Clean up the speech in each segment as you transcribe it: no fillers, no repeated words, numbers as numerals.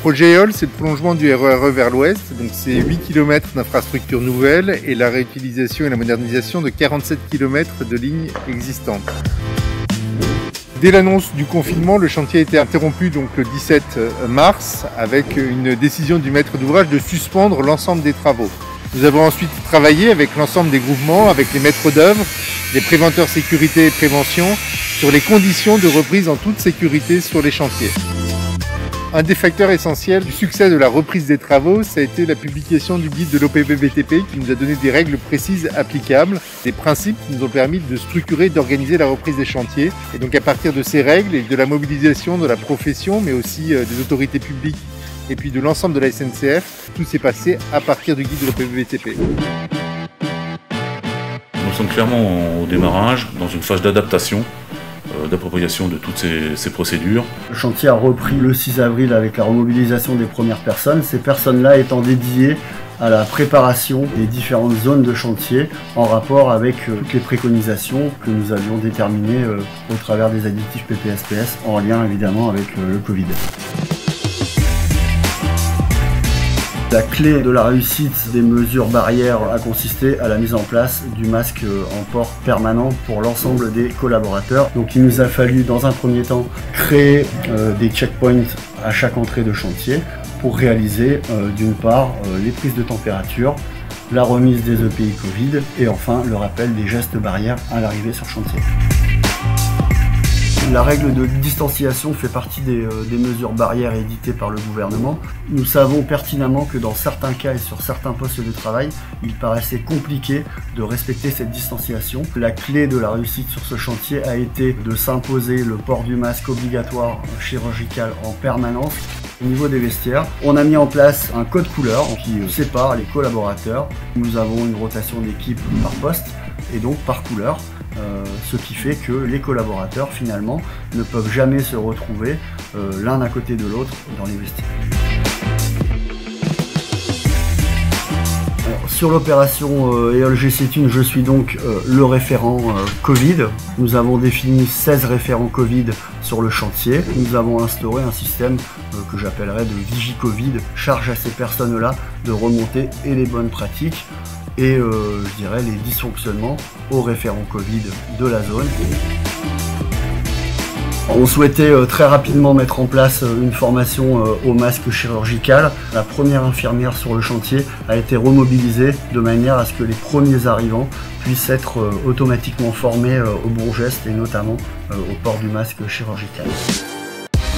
projet EOL, c'est le prolongement du RERE vers l'ouest, donc c'est 8 km d'infrastructures nouvelles et la réutilisation et la modernisation de 47 km de lignes existantes. Dès l'annonce du confinement, le chantier a été interrompu donc le 17 mars avec une décision du maître d'ouvrage de suspendre l'ensemble des travaux. Nous avons ensuite travaillé avec l'ensemble des groupements, avec les maîtres d'œuvre, les préventeurs sécurité et prévention, sur les conditions de reprise en toute sécurité sur les chantiers. Un des facteurs essentiels du succès de la reprise des travaux, ça a été la publication du guide de l'OPB-BTP qui nous a donné des règles précises applicables, des principes qui nous ont permis de structurer et d'organiser la reprise des chantiers. Et donc à partir de ces règles et de la mobilisation de la profession, mais aussi des autorités publiques et puis de l'ensemble de la SNCF, tout s'est passé à partir du guide de l'OPB-BTP. Nous sommes clairement au démarrage, dans une phase d'adaptation, d'appropriation de toutes ces procédures. Le chantier a repris le 6 avril avec la remobilisation des premières personnes, ces personnes-là étant dédiées à la préparation des différentes zones de chantier en rapport avec toutes les préconisations que nous avions déterminées au travers des additifs PPSPS en lien évidemment avec le Covid. La clé de la réussite des mesures barrières a consisté à la mise en place du masque en port permanent pour l'ensemble des collaborateurs. Donc il nous a fallu dans un premier temps créer des checkpoints à chaque entrée de chantier pour réaliser d'une part les prises de température, la remise des EPI Covid et enfin le rappel des gestes barrières à l'arrivée sur chantier. La règle de distanciation fait partie des mesures barrières éditées par le gouvernement. Nous savons pertinemment que dans certains cas et sur certains postes de travail, il paraissait compliqué de respecter cette distanciation. La clé de la réussite sur ce chantier a été de s'imposer le port du masque obligatoire chirurgical en permanence. Au niveau des vestiaires, on a mis en place un code couleur qui sépare les collaborateurs. Nous avons une rotation d'équipe par poste et donc par couleur. Ce qui fait que les collaborateurs finalement ne peuvent jamais se retrouver l'un à côté de l'autre dans les vestiaires. Alors, sur l'opération EOL GC-Thun, je suis donc le référent Covid. Nous avons défini 16 référents Covid sur le chantier. Nous avons instauré un système que j'appellerais de vigie Covid, charge à ces personnes-là de remonter et les bonnes pratiques et je dirais les dysfonctionnements aux référents Covid de la zone. On souhaitait très rapidement mettre en place une formation au masque chirurgical. La première infirmière sur le chantier a été remobilisée de manière à ce que les premiers arrivants puissent être automatiquement formés aux bons gestes et notamment au port du masque chirurgical.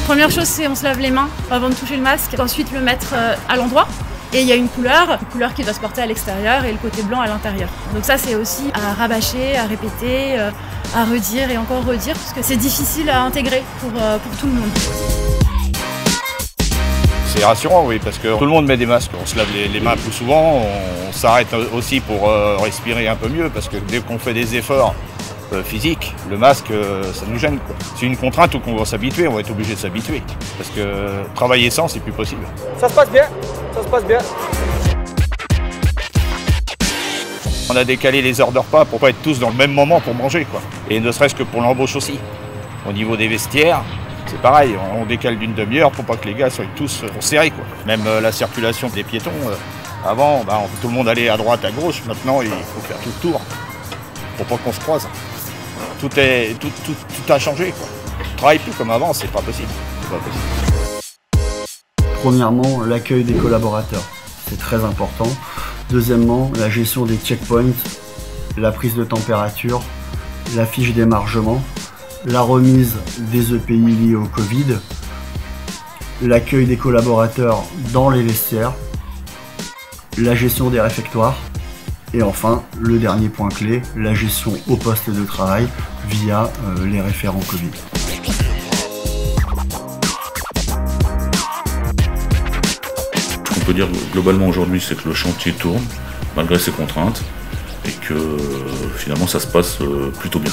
Première chose, c'est on se lave les mains avant de toucher le masque, ensuite le mettre à l'endroit. Et il y a une couleur qui doit se porter à l'extérieur et le côté blanc à l'intérieur. Donc ça c'est aussi à rabâcher, à répéter, à redire et encore redire parce que c'est difficile à intégrer pour tout le monde. C'est rassurant oui parce que tout le monde met des masques, on se lave les mains plus souvent, on s'arrête aussi pour respirer un peu mieux parce que dès qu'on fait des efforts physique, le masque, ça nous gêne. C'est une contrainte où on va s'habituer, on va être obligé de s'habituer. Parce que travailler sans, c'est plus possible. Ça se passe bien, ça se passe bien. On a décalé les heures de repas pour pas être tous dans le même moment pour manger, quoi. Et ne serait-ce que pour l'embauche aussi. Au niveau des vestiaires, c'est pareil, on décale d'une demi-heure pour pas que les gars soient tous serrés, quoi. Même la circulation des piétons, avant, tout le monde allait à droite, à gauche. Maintenant, il faut faire tout le tour pour pas qu'on se croise. Tout a changé, quoi. On travaille plus comme avant, c'est pas possible. Premièrement, l'accueil des collaborateurs, c'est très important. Deuxièmement, la gestion des checkpoints, la prise de température, la fiche d'émargement, la remise des EPI liés au Covid, l'accueil des collaborateurs dans les vestiaires, la gestion des réfectoires, et enfin, le dernier point clé, la gestion au poste de travail via les référents Covid. Ce qu'on peut dire globalement aujourd'hui, c'est que le chantier tourne, malgré ses contraintes, et que finalement ça se passe plutôt bien.